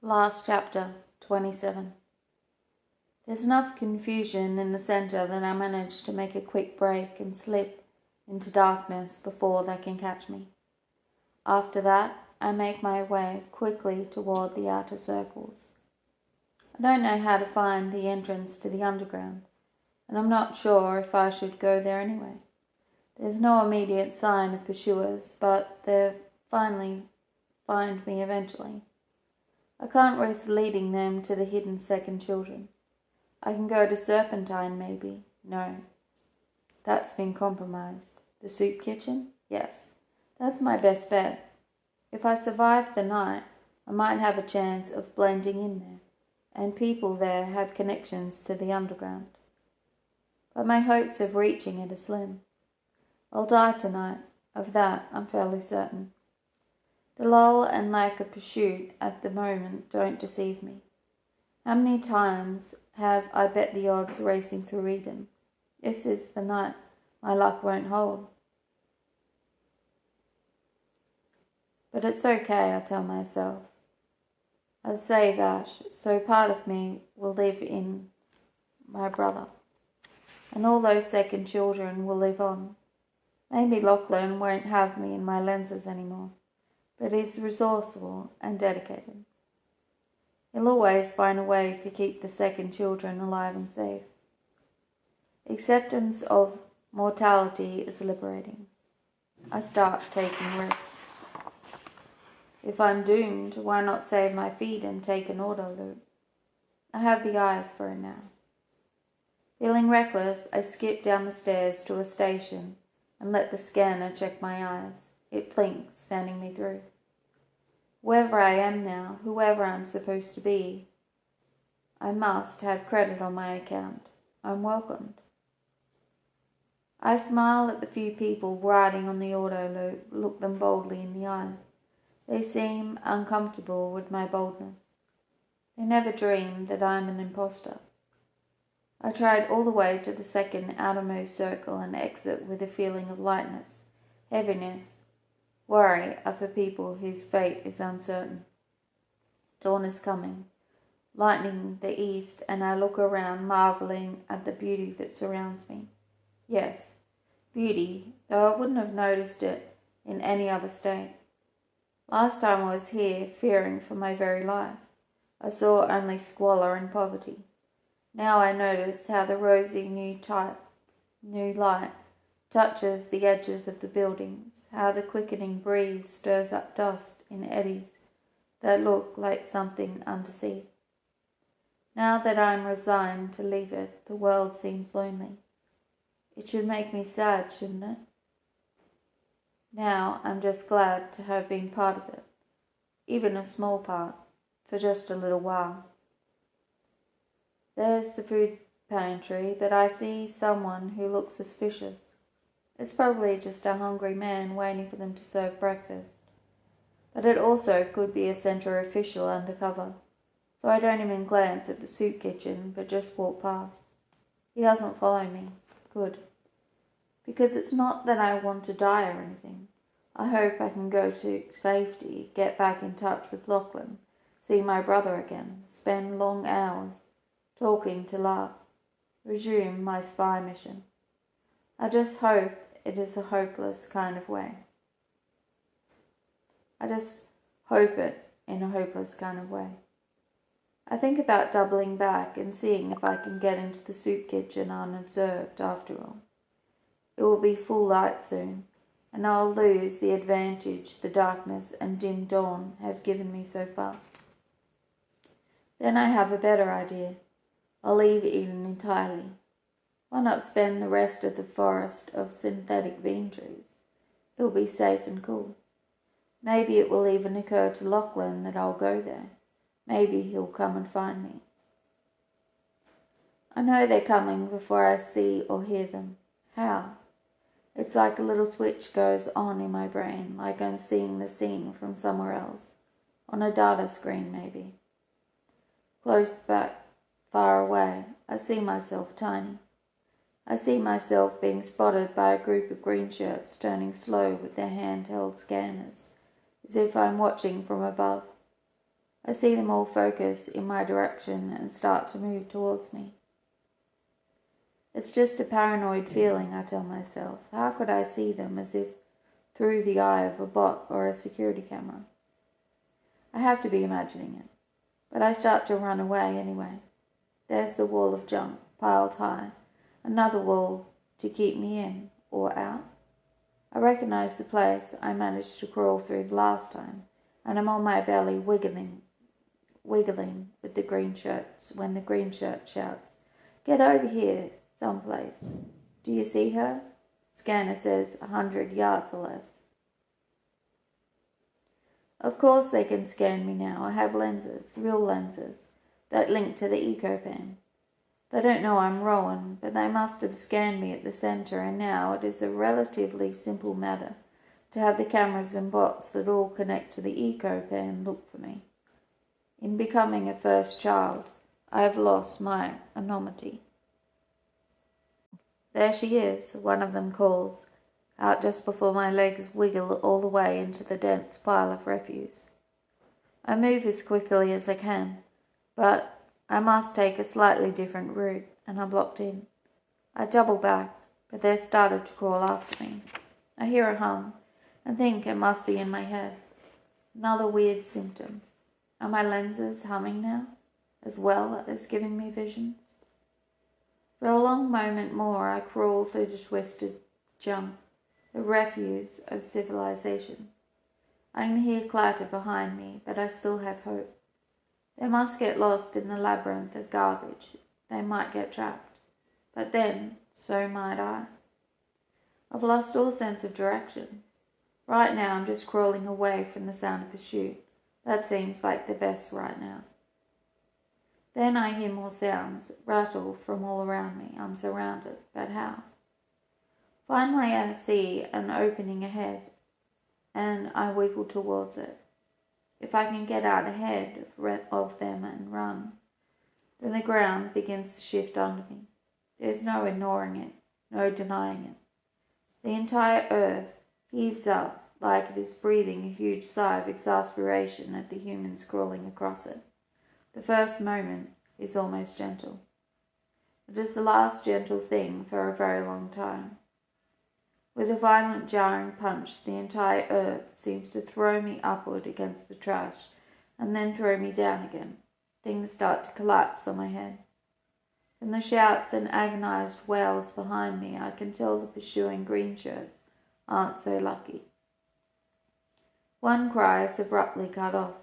Last chapter, 27. There's enough confusion in the centre that I manage to make a quick break and slip into darkness before they can catch me. After that, I make my way quickly toward the outer circles. I don't know how to find the entrance to the underground, and I'm not sure if I should go there anyway. There's no immediate sign of pursuers, but they'll finally find me eventually. I can't risk leading them to the hidden second children. I can go to Serpentine, maybe. No, that's been compromised. The soup kitchen? Yes, that's my best bet. If I survive the night, I might have a chance of blending in there, and people there have connections to the underground. But my hopes of reaching it are slim. I'll die tonight, of that I'm fairly certain. The lull and lack of pursuit at the moment don't deceive me. How many times have I bet the odds racing through Eden? This is the night my luck won't hold. But it's okay, I tell myself. I've saved Ash, so part of me will live in my brother. And all those second children will live on. Maybe Lachlan won't have me in my lenses anymore, but he's resourceful and dedicated. He'll always find a way to keep the second children alive and safe. Acceptance of mortality is liberating. I start taking risks. If I'm doomed, why not save my feet and take an auto loop? I have the eyes for it now. Feeling reckless, I skip down the stairs to a station and let the scanner check my eyes. It blinks, sending me through. Wherever I am now, whoever I'm supposed to be, I must have credit on my account. I'm welcomed. I smile at the few people riding on the auto loop, look them boldly in the eye. They seem uncomfortable with my boldness. They never dream that I'm an imposter. I tried all the way to the second outermost circle and exit with a feeling of lightness, heaviness, worry are for people whose fate is uncertain. Dawn is coming, lightening the east, and I look around, marveling at the beauty that surrounds me. Yes, beauty, though I wouldn't have noticed it in any other state. Last time I was here, fearing for my very life, I saw only squalor and poverty. Now I notice how the rosy new light touches the edges of the buildings, how the quickening breeze stirs up dust in eddies that look like something undersea. Now that I'm resigned to leave it, the world seems lonely. It should make me sad, shouldn't it? Now I'm just glad to have been part of it, even a small part, for just a little while. There's the food pantry, but I see someone who looks suspicious. It's probably just a hungry man waiting for them to serve breakfast. But it also could be a centre official undercover, so I don't even glance at the soup kitchen, but just walk past. He doesn't follow me. Good. Because it's not that I want to die or anything. I hope I can go to safety, get back in touch with Lachlan, see my brother again, spend long hours talking to laugh, resume my spy mission. I just hope it is a hopeless kind of way. I just hope it in a hopeless kind of way. I think about doubling back and seeing if I can get into the soup kitchen unobserved after all. It will be full light soon, and I'll lose the advantage the darkness and dim dawn have given me so far. Then I have a better idea. I'll leave Eden entirely. Why not spend the rest of the forest of synthetic bean trees? It will be safe and cool. Maybe it will even occur to Lachlan that I'll go there. Maybe he'll come and find me. I know they're coming before I see or hear them. How? It's like a little switch goes on in my brain, like I'm seeing the scene from somewhere else. On a data screen, maybe. Close back, far away, I see myself tiny. I see myself being spotted by a group of green shirts turning slow with their handheld scanners, as if I'm watching from above. I see them all focus in my direction and start to move towards me. It's just a paranoid feeling, I tell myself. How could I see them as if through the eye of a bot or a security camera? I have to be imagining it, but I start to run away anyway. There's the wall of junk piled high, another wall to keep me in or out. I recognize the place I managed to crawl through the last time, and I'm on my belly wiggling with the green shirts when the green shirt shouts, "Get over here, someplace. Do you see her?" Scanner says 100 yards or less. Of course they can scan me now. I have lenses, real lenses, that link to the eco-pen. They don't know I'm Rowan, but they must have scanned me at the centre, and now it is a relatively simple matter to have the cameras and bots that all connect to the eco-pen look for me. In becoming a first child, I have lost my anonymity. There she is, one of them calls, out just before my legs wiggle all the way into the dense pile of refuse. I move as quickly as I can, but I must take a slightly different route, and I'm blocked in. I double back, but they've started to crawl after me. I hear a hum, and think it must be in my head. Another weird symptom. Are my lenses humming now, as well as giving me visions? For a long moment more I crawl through the twisted junk, the refuse of civilization. I can hear clatter behind me, but I still have hope. They must get lost in the labyrinth of garbage. They might get trapped. But then, so might I. I've lost all sense of direction. Right now I'm just crawling away from the sound of pursuit. That seems like the best right now. Then I hear more sounds, rattle from all around me. I'm surrounded, but how? Finally I see an opening ahead, and I wiggle towards it. If I can get out ahead of them and run, then the ground begins to shift under me. There's no ignoring it, no denying it. The entire earth heaves up like it is breathing a huge sigh of exasperation at the humans crawling across it. The first moment is almost gentle. It is the last gentle thing for a very long time. With a violent jarring punch, the entire earth seems to throw me upward against the trash and then throw me down again. Things start to collapse on my head. From the shouts and agonized wails behind me, I can tell the pursuing green shirts aren't so lucky. One cry is abruptly cut off.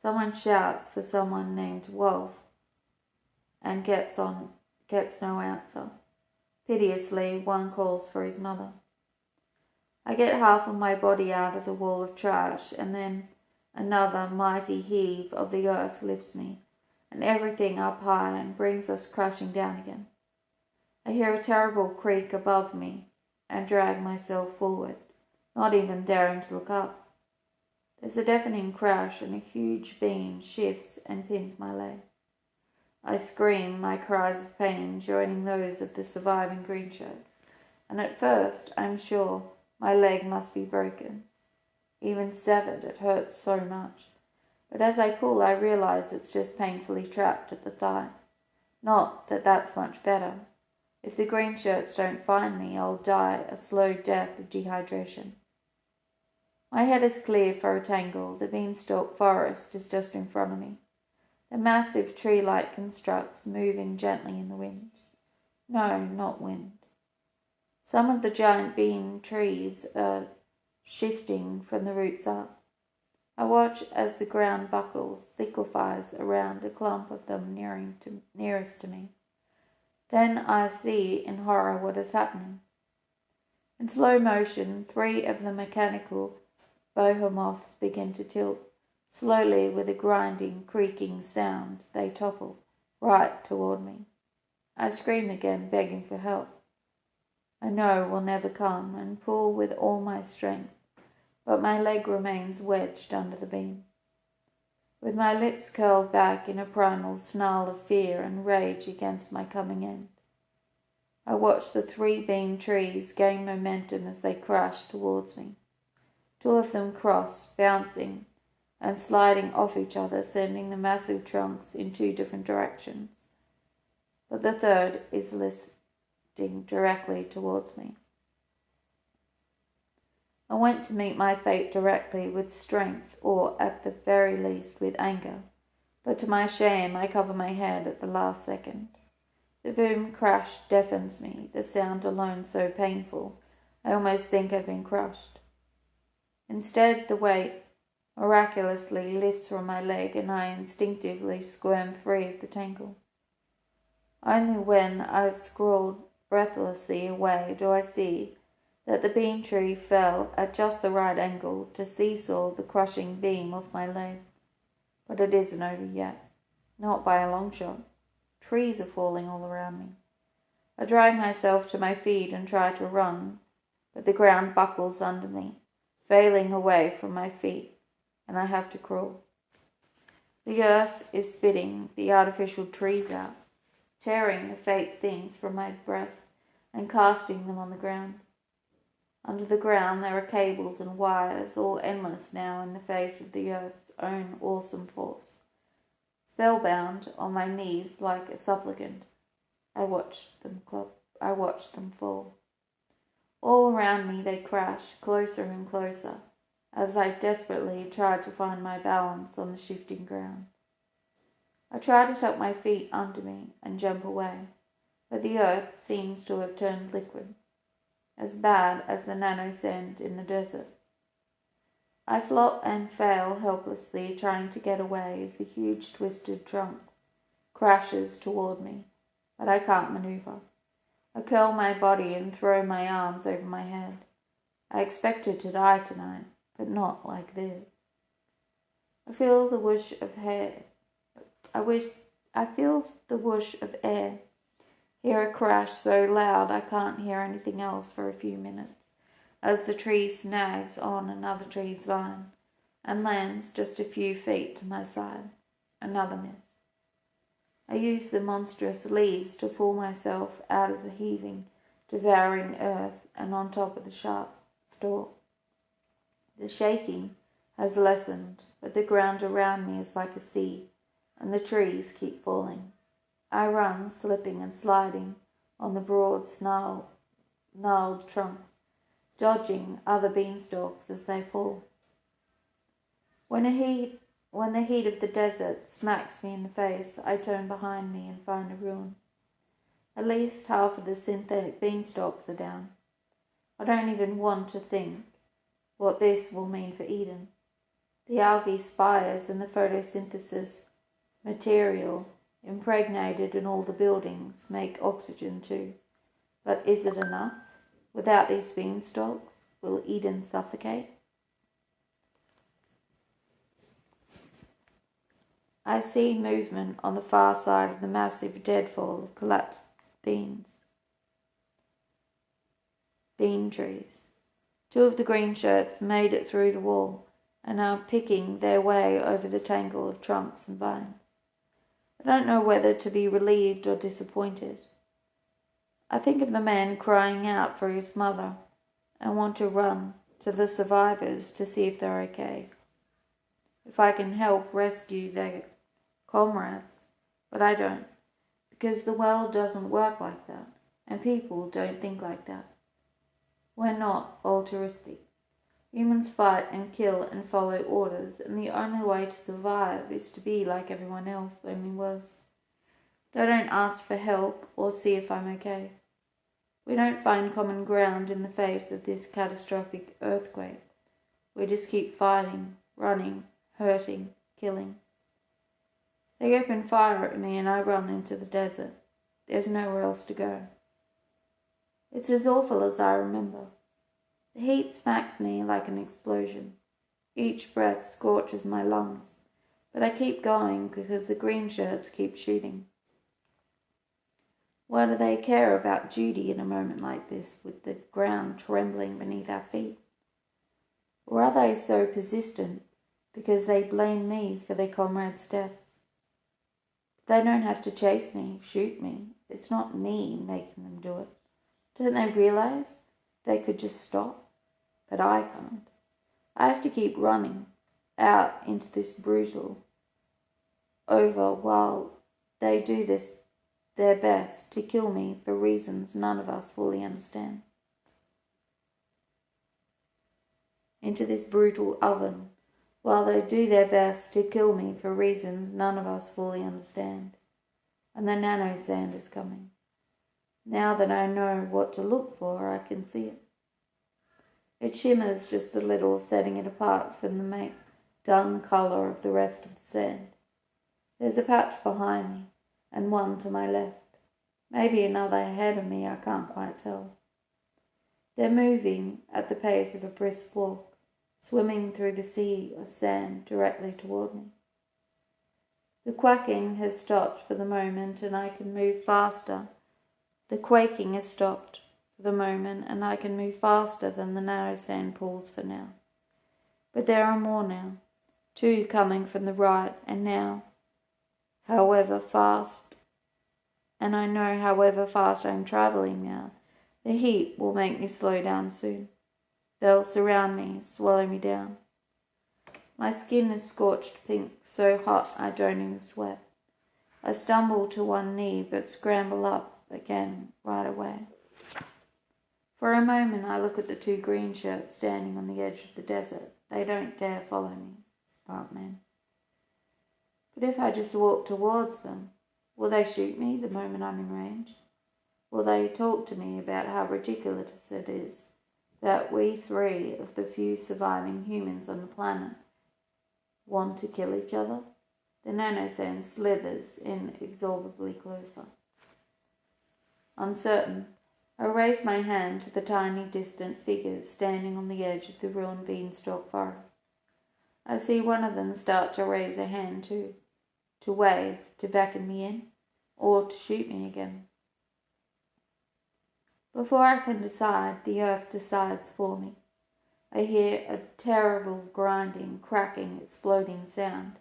Someone shouts for someone named Wolf and gets no answer. Piteously, one calls for his mother. I get half of my body out of the wall of trash, and then another mighty heave of the earth lifts me, and everything up high and brings us crashing down again. I hear a terrible creak above me and drag myself forward, not even daring to look up. There's a deafening crash, and a huge beam shifts and pins my leg. I scream, my cries of pain joining those of the surviving green shirts, and at first I'm sure my leg must be broken. Even severed, it hurts so much. But as I pull, I realize it's just painfully trapped at the thigh. Not that that's much better. If the green shirts don't find me, I'll die a slow death of dehydration. My head is clear for a tangle. The beanstalk forest is just in front of me. The massive tree-like constructs moving gently in the wind. No, not wind. Some of the giant bean trees are shifting from the roots up. I watch as the ground buckles, liquefies around a clump of them nearest to me. Then I see in horror what is happening. In slow motion, 3 of the mechanical behemoths begin to tilt. Slowly, with a grinding, creaking sound, they topple right toward me. I scream again, begging for help. I know will never come, and pull with all my strength, but my leg remains wedged under the beam. With my lips curled back in a primal snarl of fear and rage against my coming end, I watch the 3 bean trees gain momentum as they crash towards me. 2 of them cross, bouncing and sliding off each other, sending the massive trunks in 2 different directions. But the third is listing directly towards me. I went to meet my fate directly with strength, or at the very least with anger, but to my shame I cover my head at the last second. The boom crash deafens me, the sound alone so painful, I almost think I've been crushed. Instead, the weight miraculously lifts from my leg and I instinctively squirm free of the tangle. Only when I've scrawled breathlessly away do I see that the bean tree fell at just the right angle to seesaw the crushing beam off my leg. But it isn't over yet, not by a long shot. Trees are falling all around me. I drag myself to my feet and try to run, but the ground buckles under me, failing away from my feet, and I have to crawl. The earth is spitting the artificial trees out, tearing the fake things from my breast and casting them on the ground. Under the ground there are cables and wires, all endless now in the face of the earth's own awesome force. Spellbound, on my knees like a supplicant, I watch them fall. All around me they crash, closer and closer, as I desperately try to find my balance on the shifting ground. I try to tuck my feet under me and jump away, but the earth seems to have turned liquid, as bad as the nano-sand in the desert. I flop and fail helplessly, trying to get away as the huge twisted trunk crashes toward me, but I can't maneuver. I curl my body and throw my arms over my head. I expected to die tonight, but not like this. I feel the whoosh of hair. I feel the whoosh of air. Hear a crash so loud I can't hear anything else for a few minutes, as the tree snags on another tree's vine and lands just a few feet to my side. Another miss. I use the monstrous leaves to pull myself out of the heaving, devouring earth and on top of the sharp stalk. The shaking has lessened, but the ground around me is like a sea, and the trees keep falling. I run, slipping and sliding on the broad, gnarled trunks, dodging other beanstalks as they fall. When the heat of the desert smacks me in the face, I turn behind me and find a ruin. At least half of the synthetic beanstalks are down. I don't even want to think what this will mean for Eden. The algae spires and the photosynthesis material impregnated in all the buildings make oxygen too. But is it enough? Without these beanstalks, will Eden suffocate? I see movement on the far side of the massive deadfall of collapsed bean trees. 2 of the green shirts made it through the wall and are picking their way over the tangle of trunks and vines. I don't know whether to be relieved or disappointed. I think of the man crying out for his mother and want to run to the survivors to see if they're okay, if I can help rescue their comrades. But I don't, because the world doesn't work like that, and people don't think like that. We're not altruistic. Humans fight and kill and follow orders, and the only way to survive is to be like everyone else, only worse. They don't ask for help or see if I'm okay. We don't find common ground in the face of this catastrophic earthquake. We just keep fighting, running, hurting, killing. They open fire at me and I run into the desert. There's nowhere else to go. It's as awful as I remember. The heat smacks me like an explosion. Each breath scorches my lungs, but I keep going because the green shirts keep shooting. Why do they care about duty in a moment like this, with the ground trembling beneath our feet? Or are they so persistent because they blame me for their comrades' deaths? They don't have to chase me, shoot me. It's not me making them do it. Don't they realize they could just stop? But I can't. I have to keep running. out into this brutal over while they do their best to kill me for reasons none of us fully understand. Into this brutal oven while they do their best to kill me for reasons none of us fully understand. And the nano sand is coming. Now that I know what to look for, I can see it. It shimmers just a little, setting it apart from the dun colour of the rest of the sand. There's a patch behind me, and one to my left. Maybe another ahead of me, I can't quite tell. They're moving at the pace of a brisk walk, swimming through the sea of sand directly toward me. The quacking has stopped for the moment, and I can move faster. The quaking has stopped for the moment, and I can move faster than the narrow sand pools for now. But there are more now, 2 coming from the right, and now, however fast, and I know however fast I'm travelling now, the heat will make me slow down soon. They'll surround me, swallow me down. My skin is scorched pink, so hot I don't even sweat. I stumble to one knee, but scramble up again right away. For a moment I look at the 2 green shirts standing on the edge of the desert. They don't dare follow me, smart men. But if I just walk towards them, will they shoot me the moment I'm in range? Will they talk to me about how ridiculous it is that we 3 of the few surviving humans on the planet want to kill each other? The nanosand slithers inexorably closer. Uncertain, I raise my hand to the tiny distant figures standing on the edge of the ruined beanstalk forest. I see one of them start to raise a hand too, to wave, to beckon me in, or to shoot me again. Before I can decide, the earth decides for me. I hear a terrible grinding, cracking, exploding sound,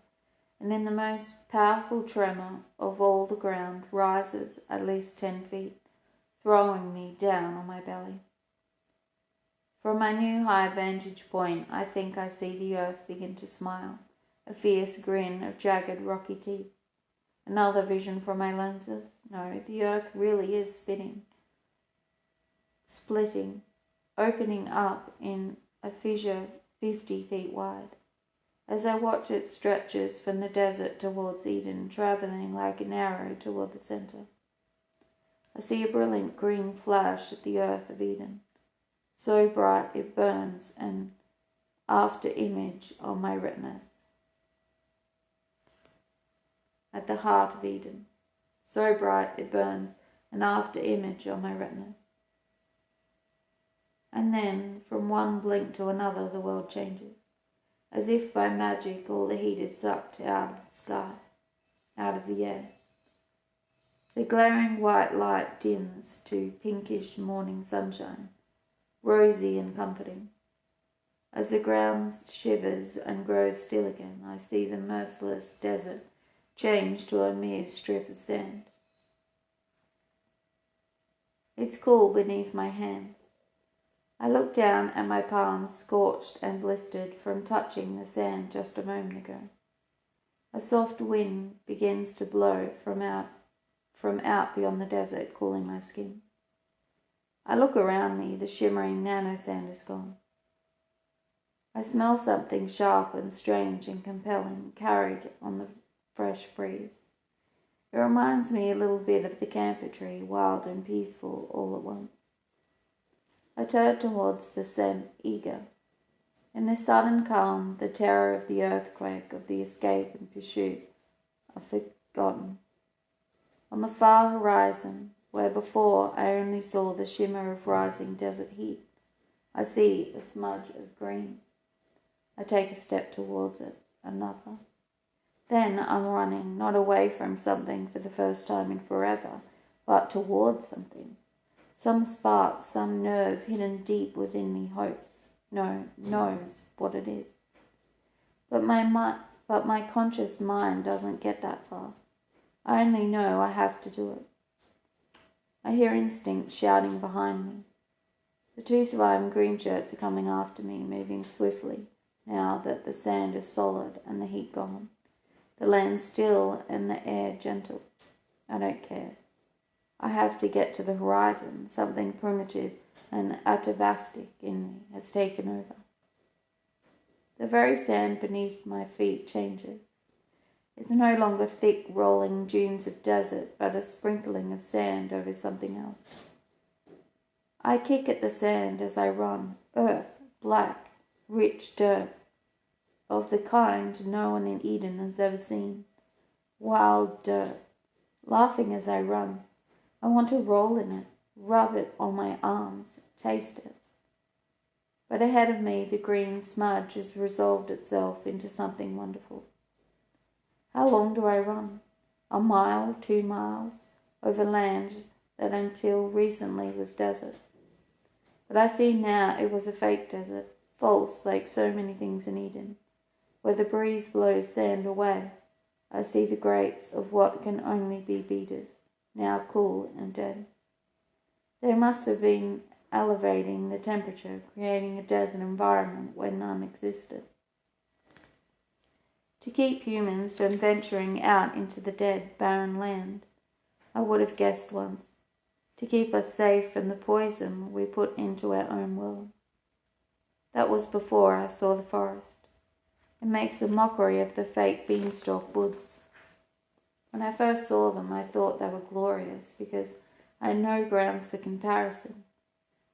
and in the most powerful tremor of all the ground rises at least 10 feet, throwing me down on my belly. From my new high vantage point, I think I see the earth begin to smile, a fierce grin of jagged rocky teeth. Another vision from my lenses. No, the earth really is spinning, splitting, opening up in a fissure 50 feet wide. As I watch it stretches from the desert towards Eden, travelling like an arrow toward the center. I see a brilliant green flash at the earth of Eden, so bright it burns an after image on my retinas. At the heart of Eden, so bright it burns an after image on my retinas. And then, from one blink to another, the world changes. As if by magic, all the heat is sucked out of the sky, out of the air. The glaring white light dims to pinkish morning sunshine, rosy and comforting. As the ground shivers and grows still again, I see the merciless desert change to a mere strip of sand. It's cool beneath my hands. I look down at my palms, scorched and blistered from touching the sand just a moment ago. A soft wind begins to blow from out beyond the desert, cooling my skin. I look around me, the shimmering nanosand is gone. I smell something sharp and strange and compelling, carried on the fresh breeze. It reminds me a little bit of the camphor tree, wild and peaceful all at once. I turn towards the scent, eager. In the sudden calm, the terror of the earthquake, of the escape and pursuit, are forgotten. On the far horizon, where before I only saw the shimmer of rising desert heat, I see a smudge of green. I take a step towards it, another. Then I'm running, not away from something for the first time in forever, but towards something. Some spark, some nerve hidden deep within me knows what it is. But my conscious mind doesn't get that far. I only know I have to do it. I hear instinct shouting behind me. The 2 surviving green shirts are coming after me, moving swiftly, now that the sand is solid and the heat gone, the land still and the air gentle. I don't care. I have to get to the horizon. Something primitive and atavistic in me has taken over. The very sand beneath my feet changes. It's no longer thick, rolling dunes of desert, but a sprinkling of sand over something else. I kick at the sand as I run. Earth, black, rich dirt, of the kind no one in Eden has ever seen. Wild dirt. Laughing as I run. I want to roll in it, rub it on my arms, taste it. But ahead of me the green smudge has resolved itself into something wonderful. How long do I run? A mile, 2 miles, over land that until recently was desert. But I see now it was a fake desert, false like so many things in Eden, where the breeze blows sand away. I see the grates of what can only be beaters, now cool and dead. They must have been elevating the temperature, creating a desert environment where none existed. To keep humans from venturing out into the dead, barren land, I would have guessed once. To keep us safe from the poison we put into our own world. That was before I saw the forest. It makes a mockery of the fake beanstalk woods. When I first saw them, I thought they were glorious because I had no grounds for comparison.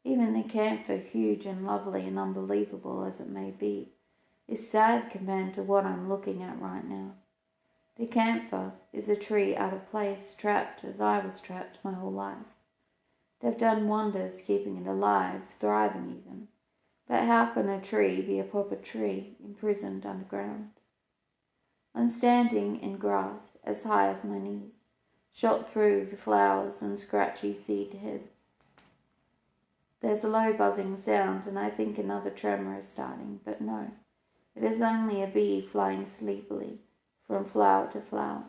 Even the camphor, huge and lovely and unbelievable as it may be, is sad compared to what I'm looking at right now. The camphor is a tree out of place, trapped as I was trapped my whole life. They've done wonders keeping it alive, thriving even. But how can a tree be a proper tree, imprisoned underground? I'm standing in grass as high as my knees, shot through the flowers and scratchy seed heads. There's a low buzzing sound, and I think another tremor is starting, but no. It is only a bee flying sleepily from flower to flower.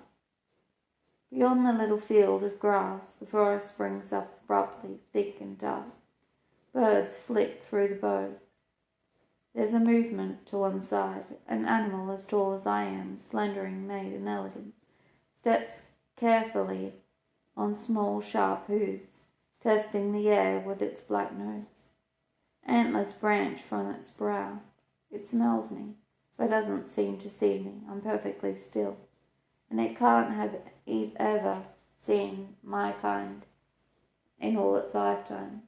Beyond the little field of grass, the forest springs up abruptly, thick and dark. Birds flit through the boughs. There's a movement to one side. An animal as tall as I am, slendering, made and elegant, steps carefully on small, sharp hooves, testing the air with its black nose. Antlers branch from its brow. It smells me, but doesn't seem to see me. I'm perfectly still, and it can't have ever seen my kind in all its lifetime.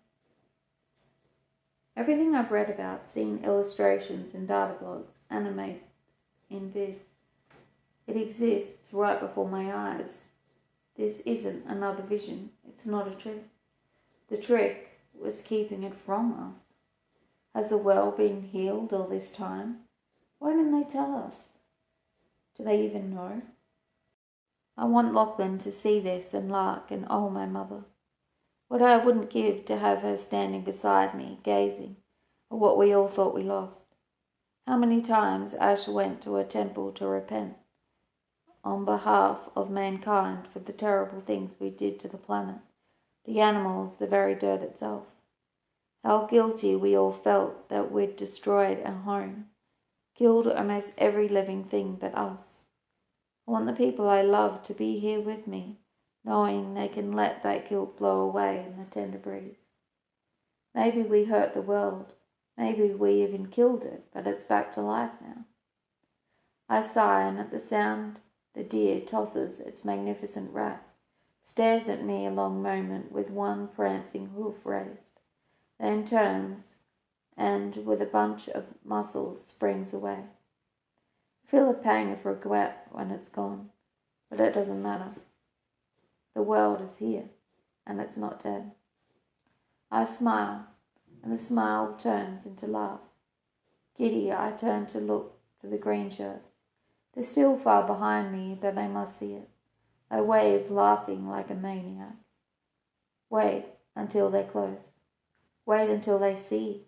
Everything I've read about, seen illustrations in data blogs, animate in vids, it exists right before my eyes. This isn't another vision. It's not a trick. The trick was keeping it from us. Has the well been healed all this time? Why didn't they tell us? Do they even know? I want Lachlan to see this and lark and oh, my mother. What I wouldn't give to have her standing beside me, gazing at what we all thought we lost. How many times Ash went to a temple to repent on behalf of mankind for the terrible things we did to the planet, the animals, the very dirt itself. How guilty we all felt that we'd destroyed our home, killed almost every living thing but us. I want the people I love to be here with me, knowing they can let that guilt blow away in the tender breeze. Maybe we hurt the world. Maybe we even killed it, but it's back to life now. I sigh, and at the sound, the deer tosses its magnificent rack, stares at me a long moment with one prancing hoof raised, then turns, and with a bunch of muscles springs away. I feel a pang of regret when it's gone, but it doesn't matter. The world is here, and it's not dead. I smile, and the smile turns into laugh. Giddy, I turn to look for the green shirts. They're still far behind me, but they must see it. I wave, laughing like a maniac. Wait until they're close. Wait until they see.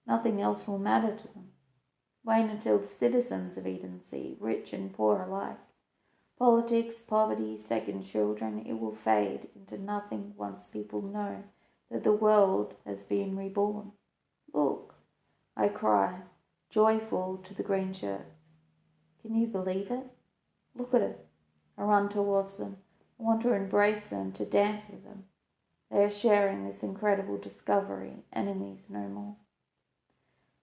Nothing else will matter to them. Wait until the citizens of Eden see, rich and poor alike. Politics, poverty, second children, it will fade into nothing once people know that the world has been reborn. Look, I cry. joyful to the green shirts. Can you believe it? Look at it. I run towards them. I want to embrace them, to dance with them. They are sharing this incredible discovery, enemies no more.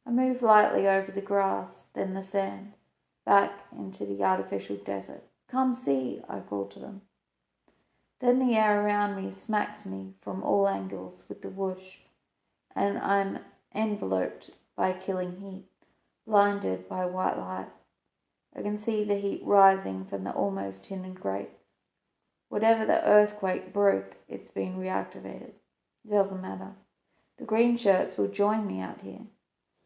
I move lightly over the grass, then the sand, back into the artificial desert. Come see, I call to them. Then the air around me smacks me from all angles with the whoosh, and I'm enveloped by killing heat, blinded by white light. I can see the heat rising from the almost hidden grates. Whatever the earthquake broke, it's been reactivated. It doesn't matter. The green shirts will join me out here.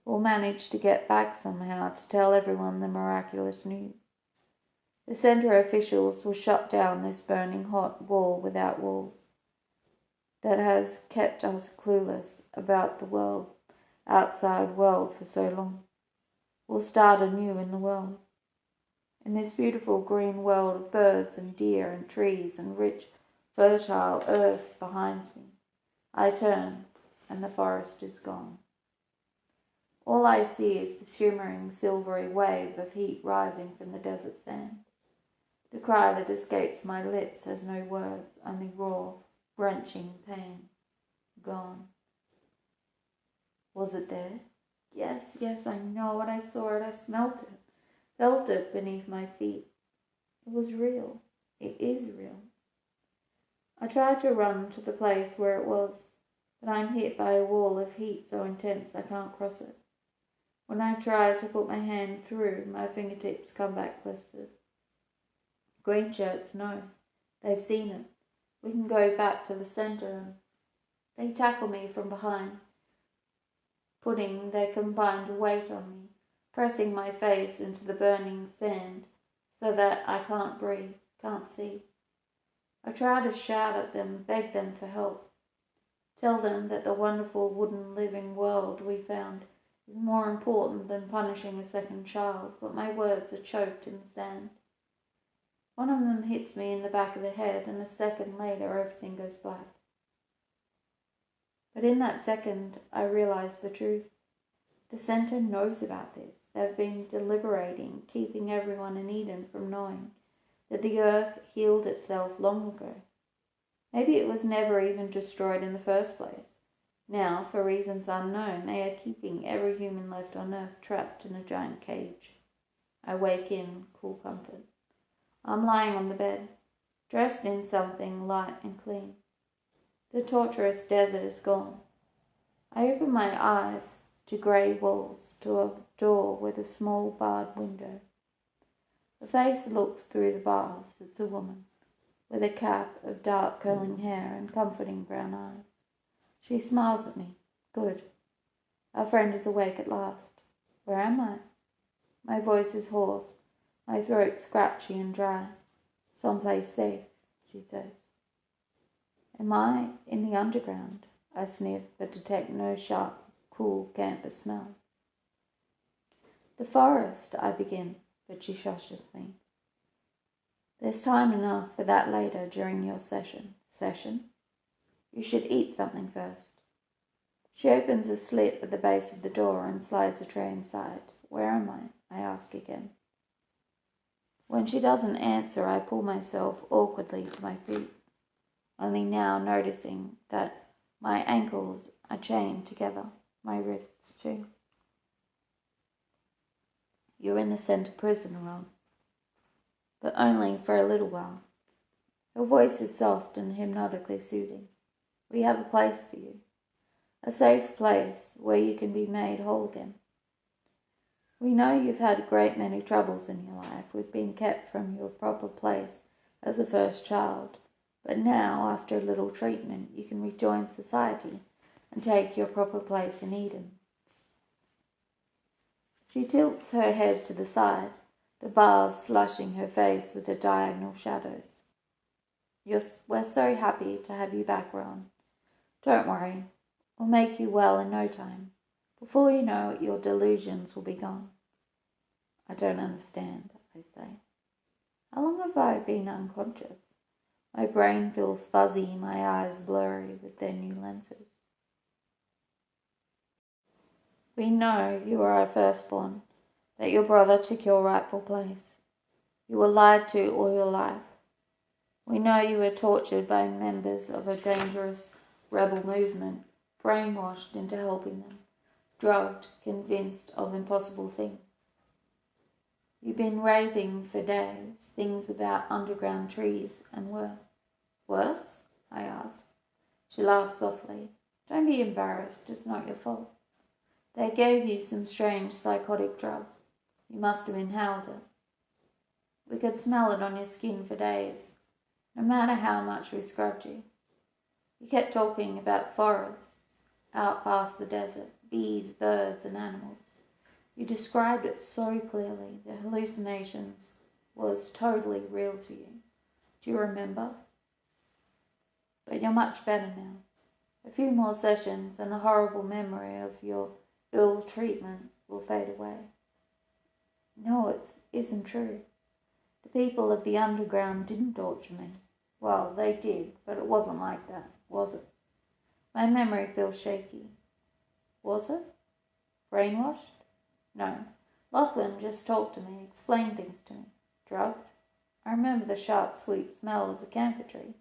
We'll manage to get back somehow to tell everyone the miraculous news. The center officials will shut down this burning hot wall without walls that has kept us clueless about the world, outside world for so long. We'll start anew in the world. In this beautiful green world of birds and deer and trees and rich, fertile earth behind me, I turn and the forest is gone. All I see is the shimmering, silvery wave of heat rising from the desert sand. The cry that escapes my lips has no words, only raw, wrenching pain. Gone. Was it there? Yes, I know it. I saw it. I smelt it. Felt it beneath my feet. It was real. It is real. I tried to run to the place where it was, but I'm hit by a wall of heat so intense I can't cross it. When I try to put my hand through, my fingertips come back blistered. Green shirts know. They've seen it. We can go back to the center, and they tackle me from behind, putting their combined weight on me, pressing my face into the burning sand so that I can't breathe, can't see. I try to shout at them, beg them for help, tell them that the wonderful wooden living world we found is more important than punishing a second child, but my words are choked in the sand. One of them hits me in the back of the head, and a second later everything goes black. But in that second, I realize the truth. The center knows about this. They've been deliberating, keeping everyone in Eden from knowing that the earth healed itself long ago. Maybe it was never even destroyed in the first place. Now, for reasons unknown, they are keeping every human left on earth trapped in a giant cage. I wake in cool comfort. I'm lying on the bed, dressed in something light and clean. The torturous desert is gone. I open my eyes to grey walls, to a door with a small barred window. A face looks through the bars. It's a woman, with a cap of dark curling hair and comforting brown eyes. She smiles at me. Good. Our friend is awake at last. Where am I? My voice is hoarse, my throat scratchy and dry. Someplace safe, she says. Am I in the underground? I sniff, but detect no sharp, cool camphor smell. The forest, I begin, but she shushes me. There's time enough for that later during your session. Session? You should eat something first. She opens a slit at the base of the door and slides a tray inside. Where am I ask again. When she doesn't answer, I pull myself awkwardly to my feet, only now noticing that my ankles are chained together, my wrists too. You're in the center prison, Ron, but only for a little while. Her voice is soft and hypnotically soothing. We have a place for you, a safe place where you can be made whole again. We know you've had a great many troubles in your life. We've been kept from your proper place as a first child, but now, after a little treatment, you can rejoin society and take your proper place in Eden. She tilts her head to the side, the bars slushing her face with their diagonal shadows. We're so happy to have you back, Ron. Don't worry, we'll make you well in no time. Before you know it, your delusions will be gone. I don't understand, I say. How long have I been unconscious? My brain feels fuzzy, my eyes blurry with their new lenses. We know you are our firstborn, that your brother took your rightful place. You were lied to all your life. We know you were tortured by members of a dangerous rebel movement, brainwashed into helping them, drugged, convinced of impossible things. You've been raving for days, things about underground trees and worse. Worse? I asked. She laughed softly. Don't be embarrassed, it's not your fault. They gave you some strange psychotic drug. You must have inhaled it. We could smell it on your skin for days, no matter how much we scrubbed you. You kept talking about forests, out past the desert, bees, birds, and animals. You described it so clearly, the hallucinations was totally real to you. Do you remember? But you're much better now. A few more sessions and the horrible memory of your ill treatment will fade away. No, it isn't true. The people of the underground didn't torture me. Well, they did, but it wasn't like that, was it? My memory feels shaky. Was it? Brainwashed? No. Lachlan just talked to me, explained things to me. Drugged? I remember the sharp, sweet smell of the camphor tree.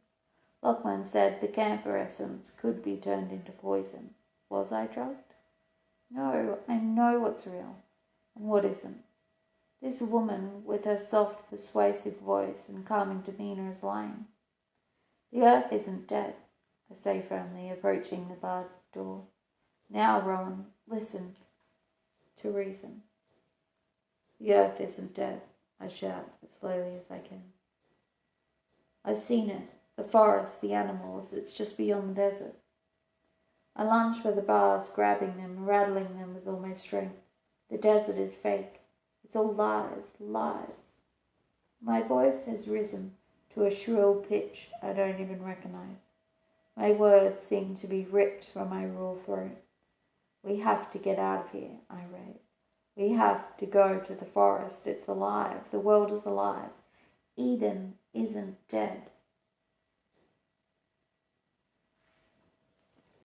Lachlan said the camphor essence could be turned into poison. Was I drugged? No, I know what's real and what isn't. This woman with her soft, persuasive voice and calming demeanour is lying. The earth isn't dead, I say firmly, approaching the barred door. Now, Rowan, listen to reason. The earth isn't dead, I shout as slowly as I can. I've seen it, the forest, the animals, it's just beyond the desert. I lunge for the bars, grabbing them, rattling them with all my strength. The desert is fake. It's all lies, lies. My voice has risen to a shrill pitch I don't even recognize. My words seem to be ripped from my raw throat. We have to get out of here, I rave. We have to go to the forest. It's alive. The world is alive. Eden isn't dead.